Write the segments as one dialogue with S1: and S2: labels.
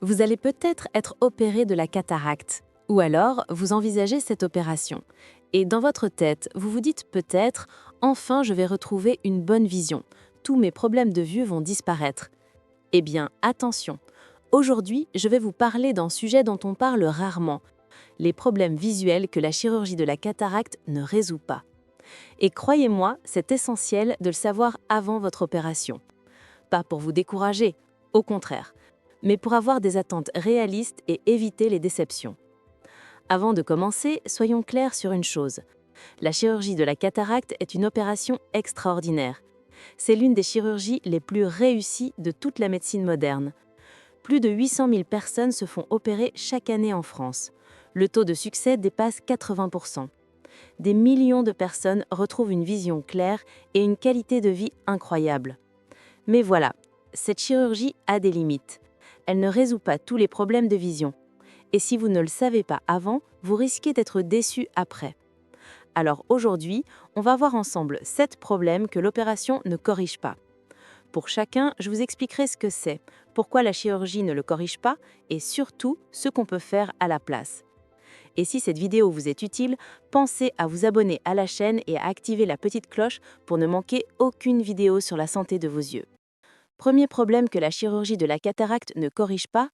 S1: Vous allez peut-être être opéré de la cataracte, ou alors vous envisagez cette opération. Et dans votre tête, vous vous dites peut-être « Enfin, je vais retrouver une bonne vision. Tous mes problèmes de vue vont disparaître. » Eh bien, attention. Aujourd'hui, je vais vous parler d'un sujet dont on parle rarement, les problèmes visuels que la chirurgie de la cataracte ne résout pas. Et croyez-moi, c'est essentiel de le savoir avant votre opération. Pas pour vous décourager, au contraire, mais pour avoir des attentes réalistes et éviter les déceptions. Avant de commencer, soyons clairs sur une chose. La chirurgie de la cataracte est une opération extraordinaire. C'est l'une des chirurgies les plus réussies de toute la médecine moderne. Plus de 800 000 personnes se font opérer chaque année en France. Le taux de succès dépasse 80%. Des millions de personnes retrouvent une vision claire et une qualité de vie incroyable. Mais voilà, cette chirurgie a des limites. Elle ne résout pas tous les problèmes de vision. Et si vous ne le savez pas avant, vous risquez d'être déçu après. Alors aujourd'hui, on va voir ensemble 7 problèmes que l'opération ne corrige pas. Pour chacun, je vous expliquerai ce que c'est, pourquoi la chirurgie ne le corrige pas et surtout ce qu'on peut faire à la place. Et si cette vidéo vous est utile, pensez à vous abonner à la chaîne et à activer la petite cloche pour ne manquer aucune vidéo sur la santé de vos yeux. Premier problème que la chirurgie de la cataracte ne corrige pas,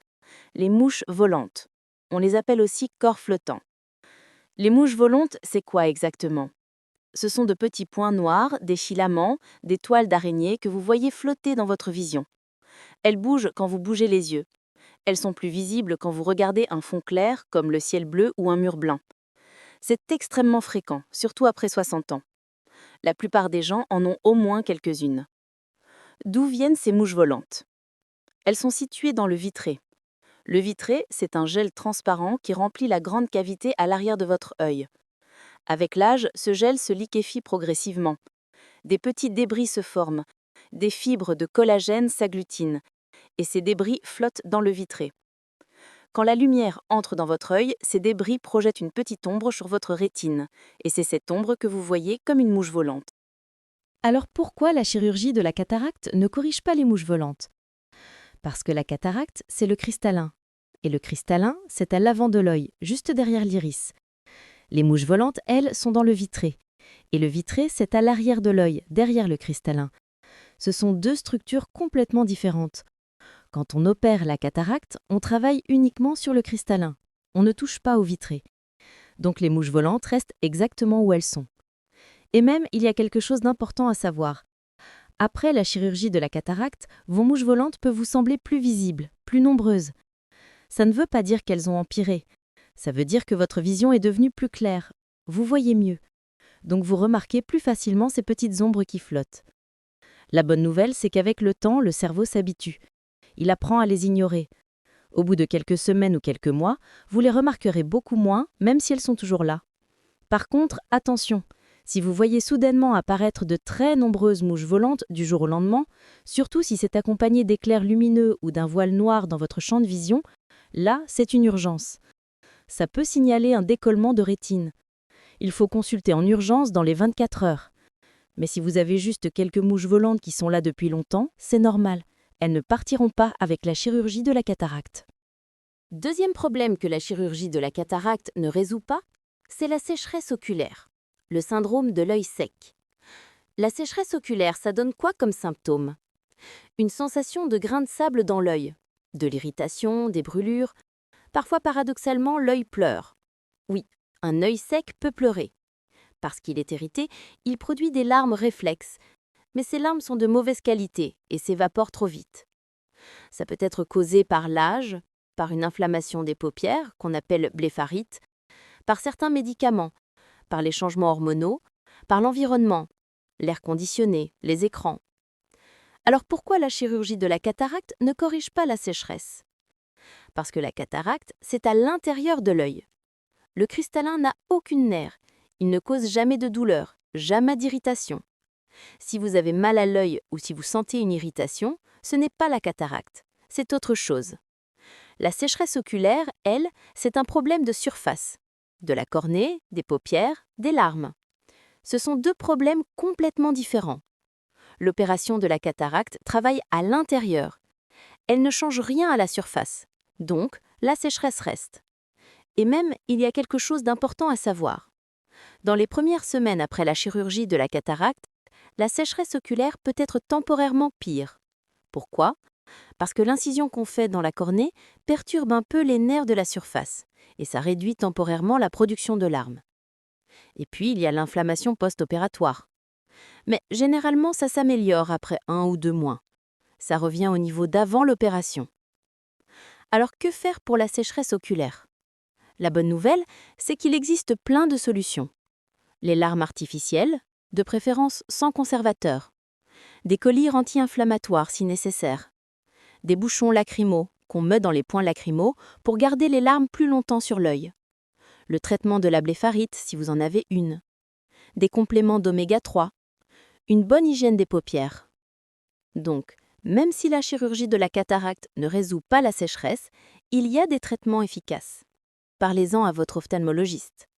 S1: les mouches volantes. On les appelle aussi corps flottants. Les mouches volantes, c'est quoi exactement? Ce sont de petits points noirs, des filaments, des toiles d'araignée que vous voyez flotter dans votre vision. Elles bougent quand vous bougez les yeux. Elles sont plus visibles quand vous regardez un fond clair, comme le ciel bleu ou un mur blanc. C'est extrêmement fréquent, surtout après 60 ans. La plupart des gens en ont au moins quelques-unes. D'où viennent ces mouches volantes? Elles sont situées dans le vitré. Le vitré, c'est un gel transparent qui remplit la grande cavité à l'arrière de votre œil. Avec l'âge, ce gel se liquéfie progressivement. Des petits débris se forment, des fibres de collagène s'agglutinent, et ces débris flottent dans le vitré. Quand la lumière entre dans votre œil, ces débris projettent une petite ombre sur votre rétine, et c'est cette ombre que vous voyez comme une mouche volante.
S2: Alors pourquoi la chirurgie de la cataracte ne corrige pas les mouches volantes? Parce que la cataracte, c'est le cristallin. Et le cristallin, c'est à l'avant de l'œil, juste derrière l'iris. Les mouches volantes, elles, sont dans le vitré. Et le vitré, c'est à l'arrière de l'œil, derrière le cristallin. Ce sont deux structures complètement différentes. Quand on opère la cataracte, on travaille uniquement sur le cristallin. On ne touche pas au vitré. Donc les mouches volantes restent exactement où elles sont. Et même, il y a quelque chose d'important à savoir. Après la chirurgie de la cataracte, vos mouches volantes peuvent vous sembler plus visibles, plus nombreuses. Ça ne veut pas dire qu'elles ont empiré. Ça veut dire que votre vision est devenue plus claire. Vous voyez mieux. Donc vous remarquez plus facilement ces petites ombres qui flottent. La bonne nouvelle, c'est qu'avec le temps, le cerveau s'habitue. Il apprend à les ignorer. Au bout de quelques semaines ou quelques mois, vous les remarquerez beaucoup moins, même si elles sont toujours là. Par contre, attention, si vous voyez soudainement apparaître de très nombreuses mouches volantes du jour au lendemain, surtout si c'est accompagné d'éclairs lumineux ou d'un voile noir dans votre champ de vision, là, c'est une urgence. Ça peut signaler un décollement de rétine. Il faut consulter en urgence dans les 24 heures. Mais si vous avez juste quelques mouches volantes qui sont là depuis longtemps, c'est normal. Elles ne partiront pas avec la chirurgie de la cataracte.
S1: Deuxième problème que la chirurgie de la cataracte ne résout pas, c'est la sécheresse oculaire, le syndrome de l'œil sec. La sécheresse oculaire, ça donne quoi comme symptôme? Une sensation de grains de sable dans l'œil, de l'irritation, des brûlures. Parfois, paradoxalement, l'œil pleure. Oui, un œil sec peut pleurer. Parce qu'il est irrité, il produit des larmes réflexes. Mais ces larmes sont de mauvaise qualité et s'évaporent trop vite. Ça peut être causé par l'âge, par une inflammation des paupières, qu'on appelle blépharite, par certains médicaments, par les changements hormonaux, par l'environnement, l'air conditionné, les écrans. Alors pourquoi la chirurgie de la cataracte ne corrige pas la sécheresse? Parce que la cataracte, c'est à l'intérieur de l'œil. Le cristallin n'a aucune nerf, il ne cause jamais de douleur, jamais d'irritation. Si vous avez mal à l'œil ou si vous sentez une irritation, ce n'est pas la cataracte, c'est autre chose. La sécheresse oculaire, elle, c'est un problème de surface, de la cornée, des paupières, des larmes. Ce sont deux problèmes complètement différents. L'opération de la cataracte travaille à l'intérieur. Elle ne change rien à la surface. Donc, la sécheresse reste. Et même, il y a quelque chose d'important à savoir. Dans les premières semaines après la chirurgie de la cataracte, la sécheresse oculaire peut être temporairement pire. Pourquoi? Parce que l'incision qu'on fait dans la cornée perturbe un peu les nerfs de la surface, et ça réduit temporairement la production de larmes. Et puis, il y a l'inflammation post-opératoire. Mais généralement, ça s'améliore après 1 ou 2 mois. Ça revient au niveau d'avant l'opération. Alors que faire pour la sécheresse oculaire? La bonne nouvelle, c'est qu'il existe plein de solutions. Les larmes artificielles, de préférence sans conservateur. Des collyres anti-inflammatoires si nécessaire. Des bouchons lacrymaux qu'on met dans les points lacrymaux pour garder les larmes plus longtemps sur l'œil. Le traitement de la blépharite si vous en avez une. Des compléments d'oméga 3. Une bonne hygiène des paupières. Donc, même si la chirurgie de la cataracte ne résout pas la sécheresse, il y a des traitements efficaces. Parlez-en à votre ophtalmologiste.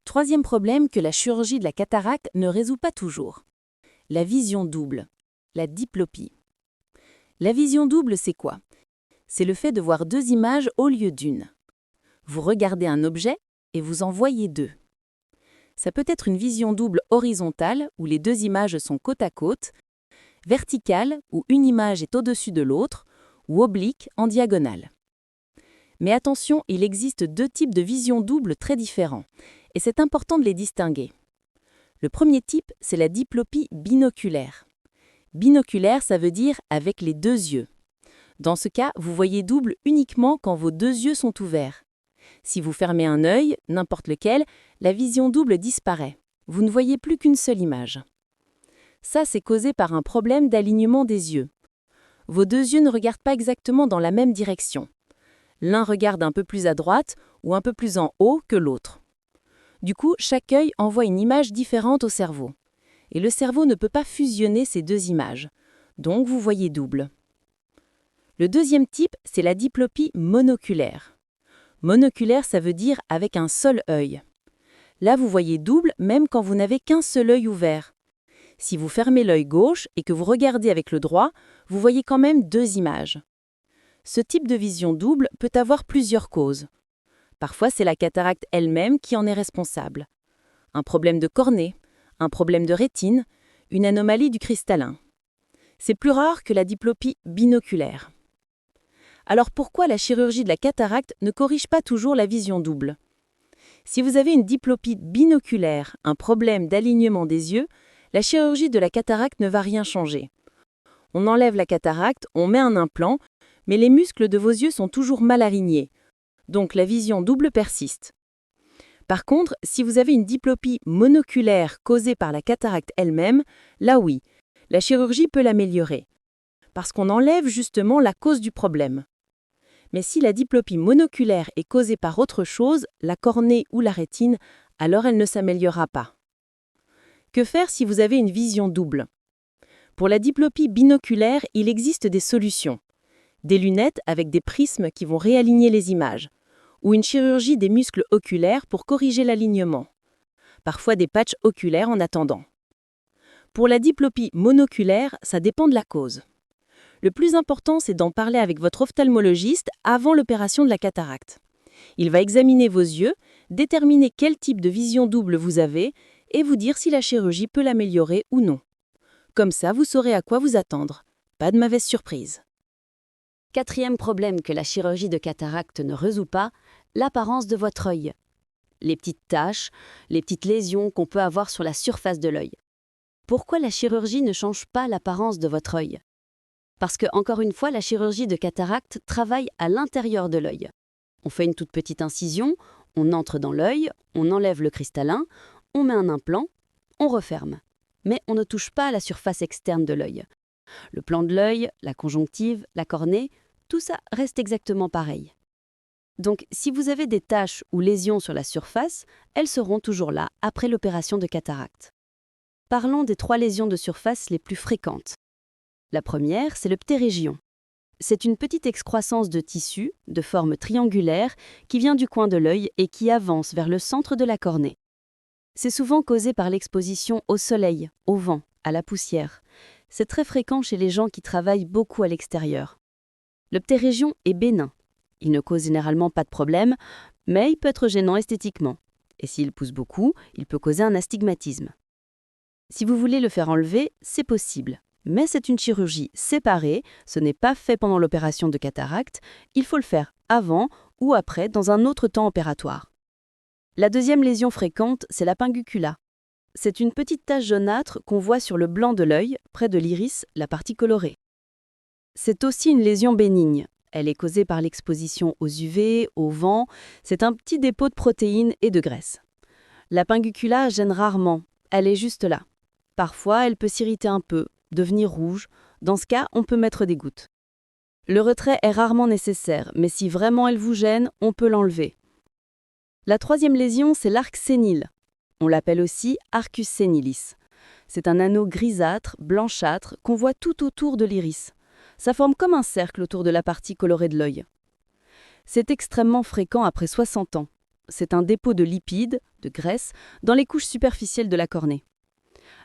S2: Troisième problème que la chirurgie de la cataracte ne résout pas toujours. La vision double, la diplopie. La vision double, c'est quoi? C'est le fait de voir 2 images au lieu d'une. Vous regardez un objet et vous en voyez 2. Ça peut être une vision double horizontale, où les 2 images sont côte à côte, verticale, où une image est au-dessus de l'autre, ou oblique, en diagonale. Mais attention, il existe 2 types de vision double très différents, et c'est important de les distinguer. Le premier type, c'est la diplopie binoculaire. Binoculaire, ça veut dire avec les 2 yeux. Dans ce cas, vous voyez double uniquement quand vos 2 yeux sont ouverts. Si vous fermez un œil, n'importe lequel, la vision double disparaît. Vous ne voyez plus qu'une seule image. Ça, c'est causé par un problème d'alignement des yeux. Vos 2 yeux ne regardent pas exactement dans la même direction. L'un regarde un peu plus à droite ou un peu plus en haut que l'autre. Du coup, chaque œil envoie une image différente au cerveau. Et le cerveau ne peut pas fusionner ces 2 images. Donc, vous voyez double. Le deuxième type, c'est la diplopie monoculaire. Monoculaire, ça veut dire avec un seul œil. Là, vous voyez double même quand vous n'avez qu'un seul œil ouvert. Si vous fermez l'œil gauche et que vous regardez avec le droit, vous voyez quand même 2 images. Ce type de vision double peut avoir plusieurs causes. Parfois, c'est la cataracte elle-même qui en est responsable. Un problème de cornée, un problème de rétine, une anomalie du cristallin. C'est plus rare que la diplopie binoculaire. Alors pourquoi la chirurgie de la cataracte ne corrige pas toujours la vision double? Si vous avez une diplopie binoculaire, un problème d'alignement des yeux, la chirurgie de la cataracte ne va rien changer. On enlève la cataracte, on met un implant, mais les muscles de vos yeux sont toujours mal alignés. Donc la vision double persiste. Par contre, si vous avez une diplopie monoculaire causée par la cataracte elle-même, là oui, la chirurgie peut l'améliorer. Parce qu'on enlève justement la cause du problème. Mais si la diplopie monoculaire est causée par autre chose, la cornée ou la rétine, alors elle ne s'améliorera pas. Que faire si vous avez une vision double? Pour la diplopie binoculaire, il existe des solutions. Des lunettes avec des prismes qui vont réaligner les images, ou une chirurgie des muscles oculaires pour corriger l'alignement. Parfois des patchs oculaires en attendant. Pour la diplopie monoculaire, ça dépend de la cause. Le plus important, c'est d'en parler avec votre ophtalmologiste avant l'opération de la cataracte. Il va examiner vos yeux, déterminer quel type de vision double vous avez et vous dire si la chirurgie peut l'améliorer ou non. Comme ça, vous saurez à quoi vous attendre. Pas de mauvaise surprise.
S1: Quatrième problème que la chirurgie de cataracte ne résout pas, l'apparence de votre œil. Les petites taches, les petites lésions qu'on peut avoir sur la surface de l'œil. Pourquoi la chirurgie ne change pas l'apparence de votre œil? Parce que, encore une fois, la chirurgie de cataracte travaille à l'intérieur de l'œil. On fait une toute petite incision, on entre dans l'œil, on enlève le cristallin, on met un implant, on referme. Mais on ne touche pas à la surface externe de l'œil. Le plan de l'œil, la conjonctive, la cornée, tout ça reste exactement pareil. Donc, si vous avez des taches ou lésions sur la surface, elles seront toujours là après l'opération de cataracte. Parlons des 3 lésions de surface les plus fréquentes. La première, c'est le ptérygion. C'est une petite excroissance de tissu, de forme triangulaire, qui vient du coin de l'œil et qui avance vers le centre de la cornée. C'est souvent causé par l'exposition au soleil, au vent, à la poussière. C'est très fréquent chez les gens qui travaillent beaucoup à l'extérieur. Le ptérygion est bénin.
S3: Il ne cause généralement pas de problème, mais il peut être gênant esthétiquement. Et s'il pousse beaucoup, il peut causer un astigmatisme. Si vous voulez le faire enlever, c'est possible. Mais c'est une chirurgie séparée, ce n'est pas fait pendant l'opération de cataracte, il faut le faire avant ou après dans un autre temps opératoire. La deuxième lésion fréquente, c'est la pinguicula. C'est une petite tache jaunâtre qu'on voit sur le blanc de l'œil, près de l'iris, la partie colorée. C'est aussi une lésion bénigne. Elle est causée par l'exposition aux UV, au vent. C'est un petit dépôt de protéines et de graisse. La pinguicula gêne rarement. Elle est juste là. Parfois, elle peut s'irriter un peu, devenir rouge. Dans ce cas, on peut mettre des gouttes. Le retrait est rarement nécessaire, mais si vraiment elle vous gêne, on peut l'enlever. La troisième lésion, c'est l'arc sénile. On l'appelle aussi arcus sénilis. C'est un anneau grisâtre, blanchâtre, qu'on voit tout autour de l'iris. Ça forme comme un cercle autour de la partie colorée de l'œil. C'est extrêmement fréquent après 60 ans. C'est un dépôt de lipides, de graisse, dans les couches superficielles de la cornée.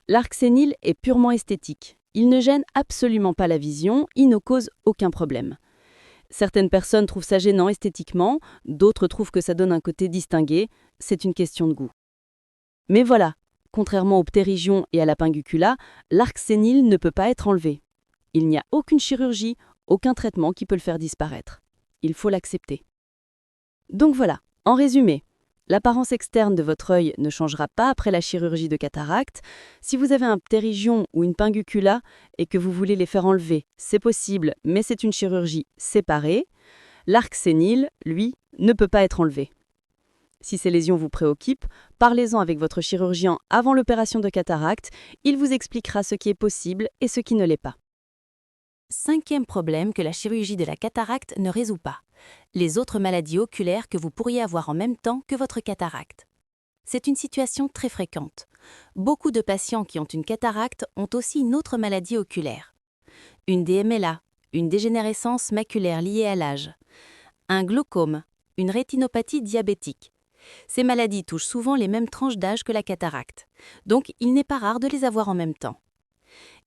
S3: L'arc sénile est purement esthétique. Il ne gêne absolument pas la vision, il ne cause aucun problème. Certaines personnes trouvent ça gênant esthétiquement, d'autres trouvent que ça donne un côté distingué, c'est une question de goût. Mais voilà, contrairement au ptérygion et à la pinguicula, l'arc sénile ne peut pas être enlevé. Il n'y a aucune chirurgie, aucun traitement qui peut le faire disparaître. Il faut l'accepter. Donc voilà, en résumé, l'apparence externe de votre œil ne changera pas après la chirurgie de cataracte. Si vous avez un ptérygion ou une pinguicula et que vous voulez les faire enlever, c'est possible, mais c'est une chirurgie séparée. L'arc sénile, lui, ne peut pas être enlevé. Si ces lésions vous préoccupent, parlez-en avec votre chirurgien avant l'opération de cataracte. Il vous expliquera ce qui est possible et ce qui ne l'est pas.
S1: Cinquième problème que la chirurgie de la cataracte ne résout pas. Les autres maladies oculaires que vous pourriez avoir en même temps que votre cataracte. C'est une situation très fréquente. Beaucoup de patients qui ont une cataracte ont aussi une autre maladie oculaire. Une DMLA, une dégénérescence maculaire liée à l'âge. Un glaucome, une rétinopathie diabétique. Ces maladies touchent souvent les mêmes tranches d'âge que la cataracte. Donc, il n'est pas rare de les avoir en même temps.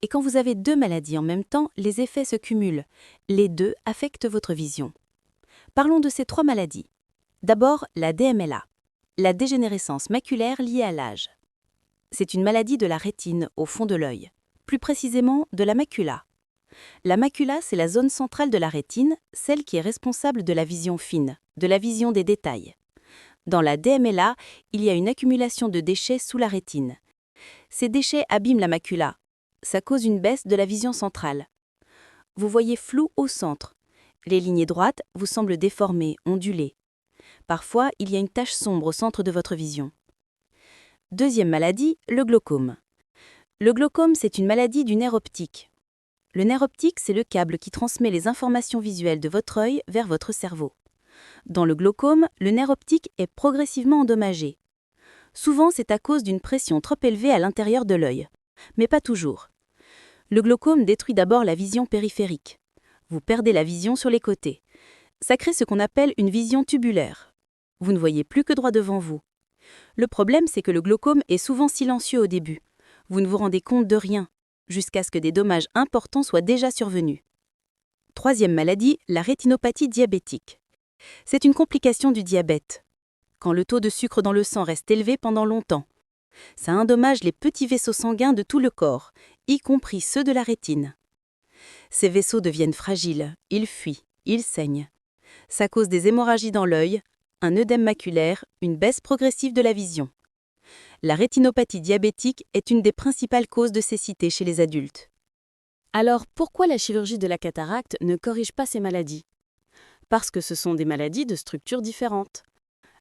S1: Et quand vous avez deux maladies en même temps, les effets se cumulent. Les deux affectent votre vision. Parlons de ces trois maladies. D'abord, la DMLA, la dégénérescence maculaire liée à l'âge. C'est une maladie de la rétine au fond de l'œil, plus précisément de la macula. La macula, c'est la zone centrale de la rétine, celle qui est responsable de la vision fine, de la vision des détails. Dans la DMLA, il y a une accumulation de déchets sous la rétine. Ces déchets abîment la macula. Ça cause une baisse de la vision centrale. Vous voyez flou au centre. Les lignes droites vous semblent déformées, ondulées. Parfois, il y a une tache sombre au centre de votre vision. Deuxième maladie, le glaucome. Le glaucome, c'est une maladie du nerf optique. Le nerf optique, c'est le câble qui transmet les informations visuelles de votre œil vers votre cerveau. Dans le glaucome, le nerf optique est progressivement endommagé. Souvent, c'est à cause d'une pression trop élevée à l'intérieur de l'œil. Mais pas toujours. Le glaucome détruit d'abord la vision périphérique. Vous perdez la vision sur les côtés. Ça crée ce qu'on appelle une vision tubulaire. Vous ne voyez plus que droit devant vous. Le problème, c'est que le glaucome est souvent silencieux au début. Vous ne vous rendez compte de rien, jusqu'à ce que des dommages importants soient déjà survenus. Troisième maladie, la rétinopathie diabétique. C'est une complication du diabète. Quand le taux de sucre dans le sang reste élevé pendant longtemps, ça endommage les petits vaisseaux sanguins de tout le corps, y compris ceux de la rétine. Ces vaisseaux deviennent fragiles, ils fuient, ils saignent. Ça cause des hémorragies dans l'œil, un œdème maculaire, une baisse progressive de la vision. La rétinopathie diabétique est une des principales causes de cécité chez les adultes.
S2: Alors, pourquoi la chirurgie de la cataracte ne corrige pas ces maladies? Parce que ce sont des maladies de structures différentes.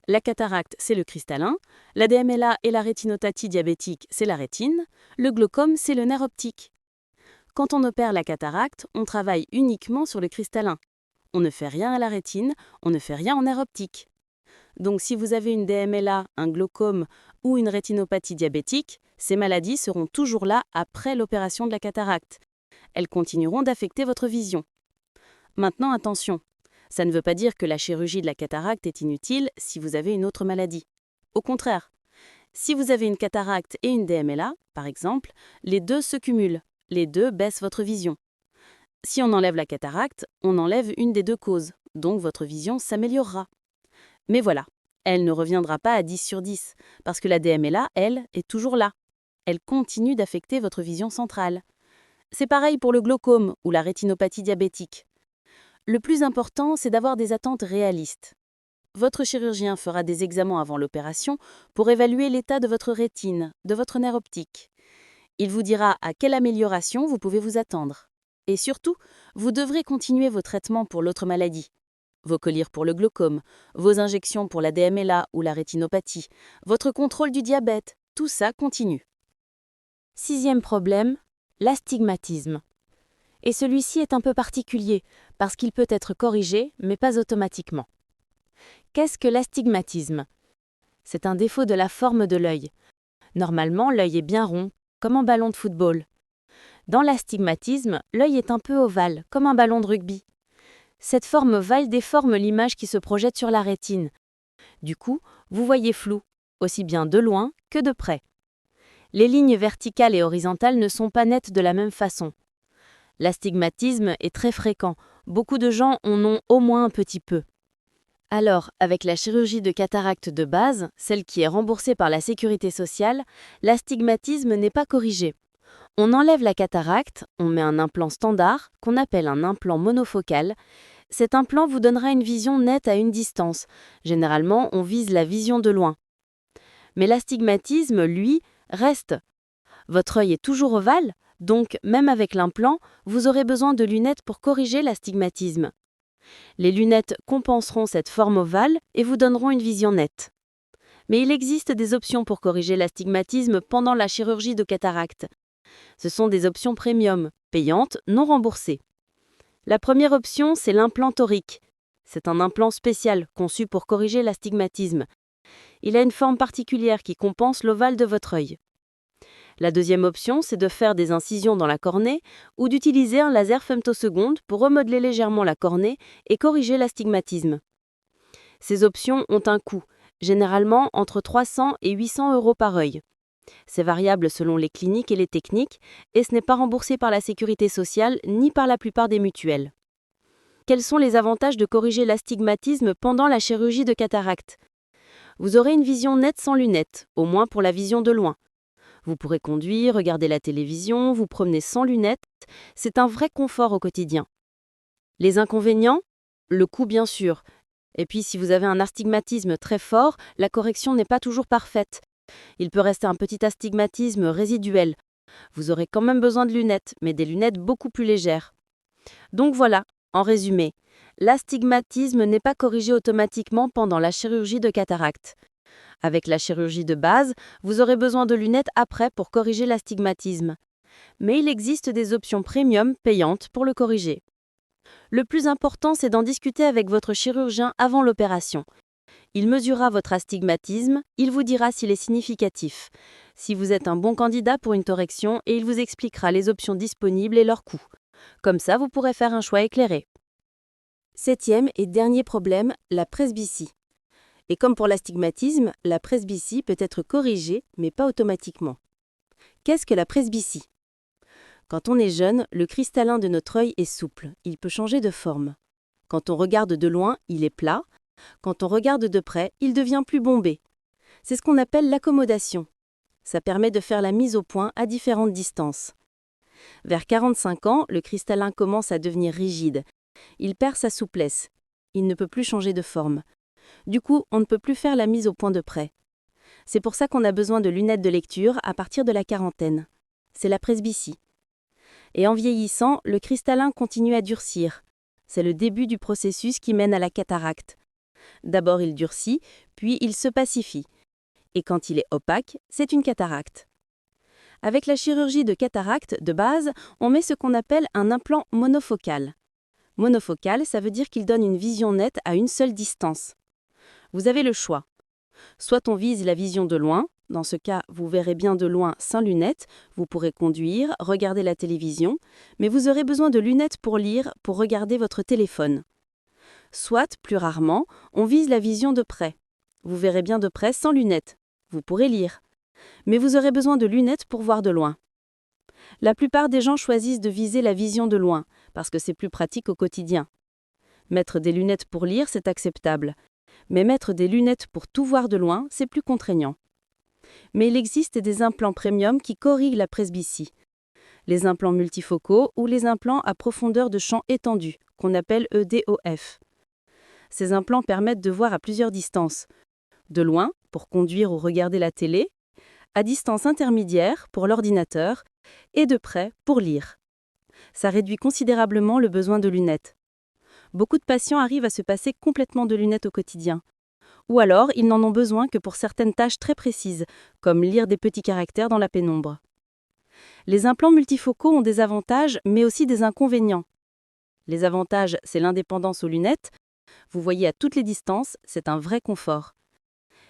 S2: La cataracte, c'est le cristallin, la DMLA et la rétinopathie diabétique, c'est la rétine, le glaucome, c'est le nerf optique. Quand on opère la cataracte, on travaille uniquement sur le cristallin. On ne fait rien à la rétine, on ne fait rien en nerf optique. Donc si vous avez une DMLA, un glaucome ou une rétinopathie diabétique, ces maladies seront toujours là après l'opération de la cataracte. Elles continueront d'affecter votre vision. Maintenant, attention. Ça ne veut pas dire que la chirurgie de la cataracte est inutile si vous avez une autre maladie. Au contraire, si vous avez une cataracte et une DMLA, par exemple, les deux se cumulent, les deux baissent votre vision. Si on enlève la cataracte, on enlève une des deux causes,
S3: donc votre vision s'améliorera. Mais voilà, elle ne reviendra pas à 10 sur 10, parce que la DMLA, elle, est toujours là. Elle continue d'affecter votre vision centrale. C'est pareil pour le glaucome ou la rétinopathie diabétique. Le plus important, c'est d'avoir des attentes réalistes. Votre chirurgien fera des examens avant l'opération pour évaluer l'état de votre rétine, de votre nerf optique. Il vous dira à quelle amélioration vous pouvez vous attendre. Et surtout, vous devrez continuer vos traitements pour l'autre maladie. Vos collyres pour le glaucome, vos injections pour la DMLA ou la rétinopathie, votre contrôle du diabète, tout ça continue.
S2: 6e problème, l'astigmatisme. Et celui-ci est un peu particulier, parce qu'il peut être corrigé, mais pas automatiquement. Qu'est-ce que l'astigmatisme? C'est un défaut de la forme de l'œil. Normalement, l'œil est bien rond, comme un ballon de football. Dans l'astigmatisme, l'œil est un peu ovale, comme un ballon de rugby. Cette forme ovale déforme l'image qui se projette sur la rétine. Du coup, vous voyez flou, aussi bien de loin que de près. Les lignes verticales et horizontales ne sont pas nettes de la même façon. L'astigmatisme est très fréquent, beaucoup de gens en ont au moins un petit peu. Alors, avec la chirurgie de cataracte de base, celle qui est remboursée par la sécurité sociale, l'astigmatisme n'est pas corrigé. On enlève la cataracte, on met un implant standard, qu'on appelle un implant monofocal. Cet implant vous donnera une vision nette à une distance. Généralement, on vise la vision de loin. Mais l'astigmatisme, lui, reste. Votre œil est toujours ovale, donc même avec l'implant, vous aurez besoin de lunettes pour corriger l'astigmatisme. Les lunettes compenseront cette forme ovale et vous donneront une vision nette. Mais il existe des options pour corriger l'astigmatisme pendant la chirurgie de cataracte. Ce sont des options premium, payantes, non remboursées. La première option, c'est l'implant torique. C'est un implant spécial conçu pour corriger l'astigmatisme. Il a une forme particulière qui compense l'ovale de votre œil. La deuxième option, c'est de faire des incisions dans la cornée ou d'utiliser un laser femtoseconde pour remodeler légèrement la cornée et corriger l'astigmatisme. Ces options ont un coût, généralement entre 300 et 800 € par œil. C'est variable selon les cliniques et les techniques, et ce n'est pas remboursé par la sécurité sociale ni par la plupart des mutuelles. Quels sont les avantages de corriger l'astigmatisme pendant la chirurgie de cataracte? Vous aurez une vision nette sans lunettes, au moins pour la vision de loin. Vous pourrez conduire, regarder la télévision, vous promener sans lunettes. C'est un vrai confort au quotidien. Les inconvénients? Le coût bien sûr. Et puis si vous avez un astigmatisme très fort, la correction n'est pas toujours parfaite. Il peut rester un petit astigmatisme résiduel. Vous aurez quand même besoin de lunettes, mais des lunettes beaucoup plus légères. Donc voilà, en résumé, l'astigmatisme n'est pas corrigé automatiquement pendant la chirurgie de cataracte. Avec la chirurgie de base, vous aurez besoin de lunettes après pour corriger l'astigmatisme. Mais il existe des options premium payantes pour le corriger. Le plus important, c'est d'en discuter avec votre chirurgien avant l'opération. Il mesurera votre astigmatisme, il vous dira s'il est significatif, si vous êtes un bon candidat pour une correction et il vous expliquera les options disponibles et leurs coûts. Comme ça, vous pourrez faire un choix éclairé. 7e et dernier problème, la presbytie. Et comme pour l'astigmatisme, la presbytie peut être corrigée, mais pas automatiquement. Qu'est-ce que la presbytie? Quand on est jeune, le cristallin de notre œil est souple, il peut changer de forme. Quand on regarde de loin, il est plat. Quand on regarde de près, il devient plus bombé. C'est ce qu'on appelle l'accommodation. Ça permet de faire la mise au point à différentes distances. Vers 45 ans, le cristallin commence à devenir rigide. Il perd sa souplesse. Il ne peut plus changer de forme. Du coup, on ne peut plus faire la mise au point de près. C'est pour ça qu'on a besoin de lunettes de lecture à partir de la quarantaine. C'est la presbytie. Et en vieillissant, le cristallin continue à durcir. C'est le début du processus qui mène à la cataracte. D'abord il durcit, puis il se pacifie. Et quand il est opaque, c'est une cataracte. Avec la chirurgie de cataracte de base, on met ce qu'on appelle un implant monofocal. Monofocal, ça veut dire qu'il donne une vision nette à une seule distance. Vous avez le choix. Soit on vise la vision de loin, dans ce cas, vous verrez bien de loin sans lunettes, vous pourrez conduire, regarder la télévision, mais vous aurez besoin de lunettes pour lire, pour regarder votre téléphone. Soit, plus rarement, on vise la vision de près. Vous verrez bien de près sans lunettes, vous pourrez lire, mais vous aurez besoin de lunettes pour voir de loin. La plupart des gens choisissent de viser la vision de loin, parce que c'est plus pratique au quotidien.
S3: Mettre des lunettes pour lire, c'est acceptable. Mais mettre des lunettes pour tout voir de loin, c'est plus contraignant. Mais il existe des implants premium qui corrigent la presbytie. Les implants multifocaux ou les implants à profondeur de champ étendue, qu'on appelle EDOF. Ces implants permettent de voir à plusieurs distances. De loin, pour conduire ou regarder la télé, à distance intermédiaire, pour l'ordinateur, et de près, pour lire. Ça réduit considérablement le besoin de lunettes. Beaucoup de patients arrivent à se passer complètement de lunettes au quotidien. Ou alors, ils n'en ont besoin que pour certaines tâches très précises, comme lire des petits caractères dans la pénombre. Les implants multifocaux ont des avantages, mais aussi des inconvénients. Les avantages, c'est l'indépendance aux lunettes. Vous voyez à toutes les distances, c'est un vrai confort.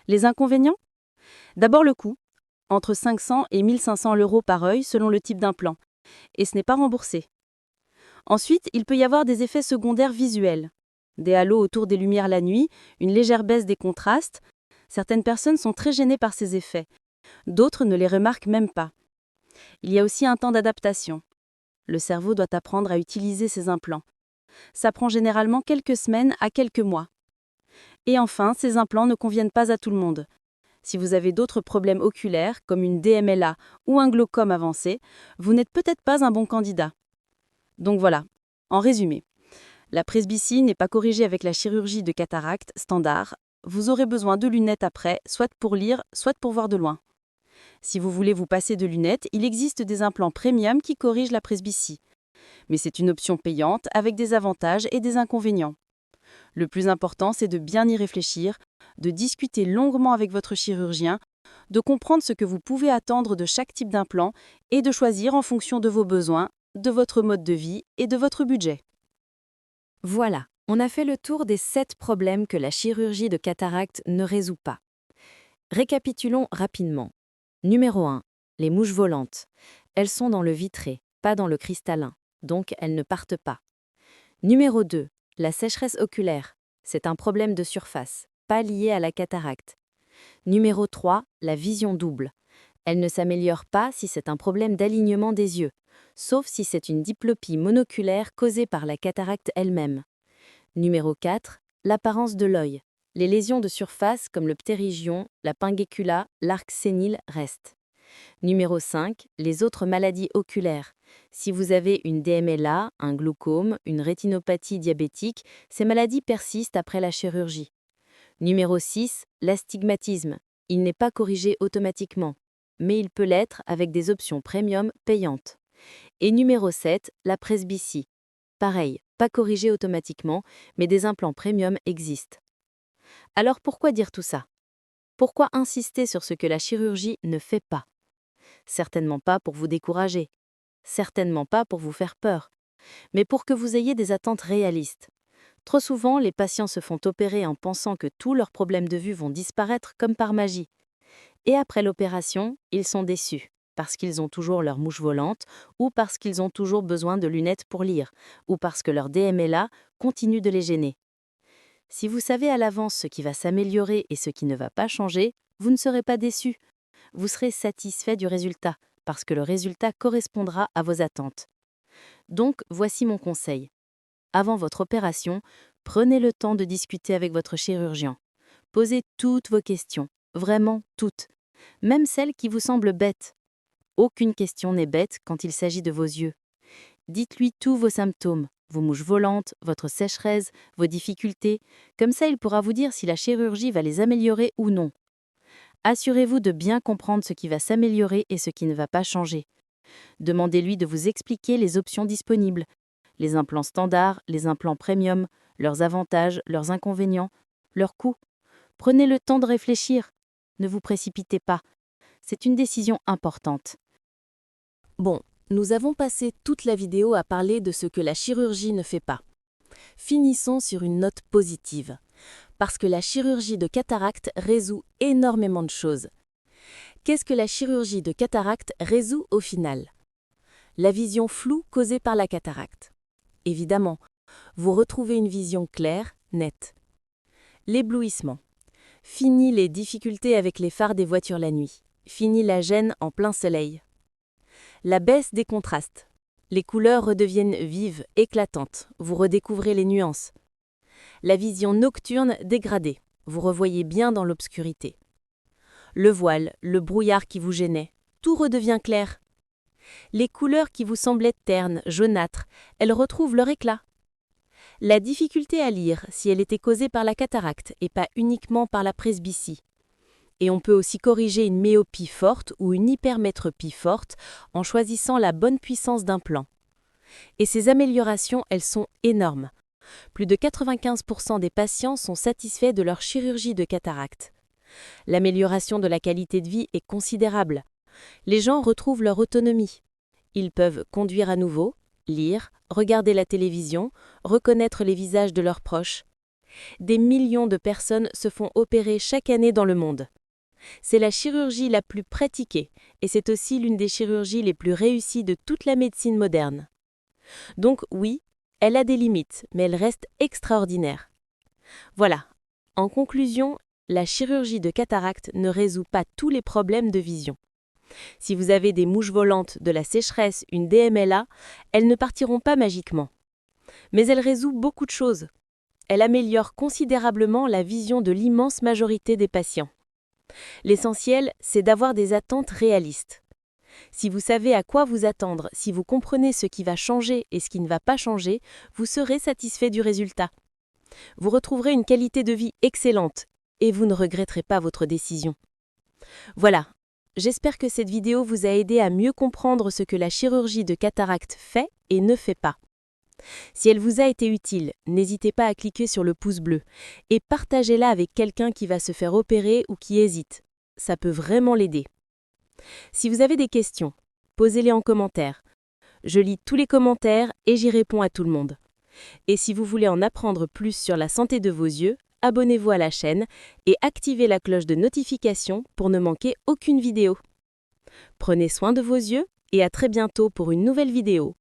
S3: Les inconvénients? D'abord le coût, entre 500 et 1500 € par œil selon le type d'implant, et ce n'est pas remboursé. Ensuite, il peut y avoir des effets secondaires visuels. Des halos autour des lumières la nuit, une légère baisse des contrastes. Certaines personnes sont très gênées par ces effets. D'autres ne les remarquent même pas. Il y a aussi un temps d'adaptation. Le cerveau doit apprendre à utiliser ces implants. Ça prend généralement quelques semaines à quelques mois. Et enfin, ces implants ne conviennent pas à tout le monde. Si vous avez d'autres problèmes oculaires, comme une DMLA ou un glaucome avancé, vous n'êtes peut-être pas un bon candidat. Donc voilà, en résumé, la presbytie n'est pas corrigée avec la chirurgie de cataracte standard. Vous aurez besoin de lunettes après, soit pour lire, soit pour voir de loin. Si vous voulez vous passer de lunettes, il existe des implants premium qui corrigent la presbytie. Mais c'est une option payante avec des avantages et des inconvénients. Le plus important, c'est de bien y réfléchir, de discuter longuement avec votre chirurgien, de comprendre ce que vous pouvez attendre de chaque type d'implant et de choisir en fonction de vos besoins, de votre mode de vie et de votre budget.
S1: Voilà, on a fait le tour des 7 problèmes que la chirurgie de cataracte ne résout pas. Récapitulons rapidement. Numéro 1. Les mouches volantes. Elles sont dans le vitré, pas dans le cristallin, donc elles ne partent pas. Numéro 2. La sécheresse oculaire. C'est un problème de surface, pas lié à la cataracte. Numéro 3. La vision double. Elle ne s'améliore pas si c'est un problème d'alignement des yeux, sauf si c'est une diplopie monoculaire causée par la cataracte elle-même. Numéro 4. L'apparence de l'œil. Les lésions de surface comme le ptérygion, la pinguécula, l'arc sénile restent. Numéro 5. Les autres maladies oculaires. Si vous avez une DMLA, un glaucome, une rétinopathie diabétique, ces maladies persistent après la chirurgie. Numéro 6. L'astigmatisme. Il n'est pas corrigé automatiquement, mais il peut l'être avec des options premium payantes. Et numéro 7. La presbytie. Pareil, pas corrigé automatiquement, mais des implants premium existent. Alors pourquoi dire tout ça? Pourquoi insister sur ce que la chirurgie ne fait pas? Certainement pas pour vous décourager, certainement pas pour vous faire peur, mais pour que vous ayez des attentes réalistes. Trop souvent, les patients se font opérer en pensant que tous leurs problèmes de vue vont disparaître comme par magie. Et après l'opération, ils sont déçus, parce qu'ils ont toujours leur mouche volante, ou parce qu'ils ont toujours besoin de lunettes pour lire, ou parce que leur DMLA continue de les gêner. Si vous savez à l'avance ce qui va s'améliorer et ce qui ne va pas changer, vous ne serez pas déçu. Vous serez satisfait du résultat, parce que le résultat correspondra à vos attentes. Donc, voici mon conseil. Avant votre opération, prenez le temps de discuter avec votre chirurgien. Posez toutes vos questions, vraiment toutes, même celles qui vous semblent bêtes. Aucune question n'est bête quand il s'agit de vos yeux. Dites-lui tous vos symptômes, vos mouches volantes, votre sécheresse, vos difficultés. Comme ça, il pourra vous dire si la chirurgie va les améliorer ou non. Assurez-vous de bien comprendre ce qui va s'améliorer et ce qui ne va pas changer. Demandez-lui de vous expliquer les options disponibles, les implants standards, les implants premium, leurs avantages, leurs inconvénients, leurs coûts. Prenez le temps de réfléchir. Ne vous précipitez pas. C'est une décision importante. Bon, nous avons passé toute la vidéo à parler de ce que la chirurgie ne fait pas. Finissons sur une note positive. Parce que la chirurgie de cataracte résout énormément de choses. Qu'est-ce que la chirurgie de cataracte résout au final? La vision floue causée par la cataracte. Évidemment, vous retrouvez une vision claire, nette. L'éblouissement. Fini les difficultés avec les phares des voitures la nuit. Fini la gêne en plein soleil. La baisse des contrastes. Les couleurs redeviennent vives, éclatantes. Vous redécouvrez les nuances. La vision nocturne dégradée. Vous revoyez bien dans l'obscurité. Le voile, le brouillard qui vous gênait, tout redevient clair. Les couleurs qui vous semblaient ternes, jaunâtres, elles retrouvent leur éclat. La difficulté à lire, si elle était causée par la cataracte et pas uniquement par la presbytie. Et on peut aussi corriger une myopie forte ou une hypermétropie forte en choisissant la bonne puissance d'un plan. Et ces améliorations, elles sont énormes. Plus de 95% des patients sont satisfaits de leur chirurgie de cataracte. L'amélioration de la qualité de vie est considérable. Les gens retrouvent leur autonomie. Ils peuvent conduire à nouveau, lire, regarder la télévision, reconnaître les visages de leurs proches. Des millions de personnes se font opérer chaque année dans le monde. C'est la chirurgie la plus pratiquée et c'est aussi l'une des chirurgies les plus réussies de toute la médecine moderne. Donc oui, elle a des limites, mais elle reste extraordinaire. Voilà, en conclusion, la chirurgie de cataracte ne résout pas tous les problèmes de vision. Si vous avez des mouches volantes, de la sécheresse, une DMLA, elles ne partiront pas magiquement. Mais elle résout beaucoup de choses. Elle améliore considérablement la vision de l'immense majorité des patients. L'essentiel, c'est d'avoir des attentes réalistes. Si vous savez à quoi vous attendre, si vous comprenez ce qui va changer et ce qui ne va pas changer, vous serez satisfait du résultat. Vous retrouverez une qualité de vie excellente et vous ne regretterez pas votre décision. Voilà, j'espère que cette vidéo vous a aidé à mieux comprendre ce que la chirurgie de cataracte fait et ne fait pas. Si elle vous a été utile, n'hésitez pas à cliquer sur le pouce bleu et partagez-la avec quelqu'un qui va se faire opérer ou qui hésite. Ça peut vraiment l'aider. Si vous avez des questions, posez-les en commentaire. Je lis tous les commentaires et j'y réponds à tout le monde. Et si vous voulez en apprendre plus sur la santé de vos yeux, abonnez-vous à la chaîne et activez la cloche de notification pour ne manquer aucune vidéo. Prenez soin de vos yeux et à très bientôt pour une nouvelle vidéo.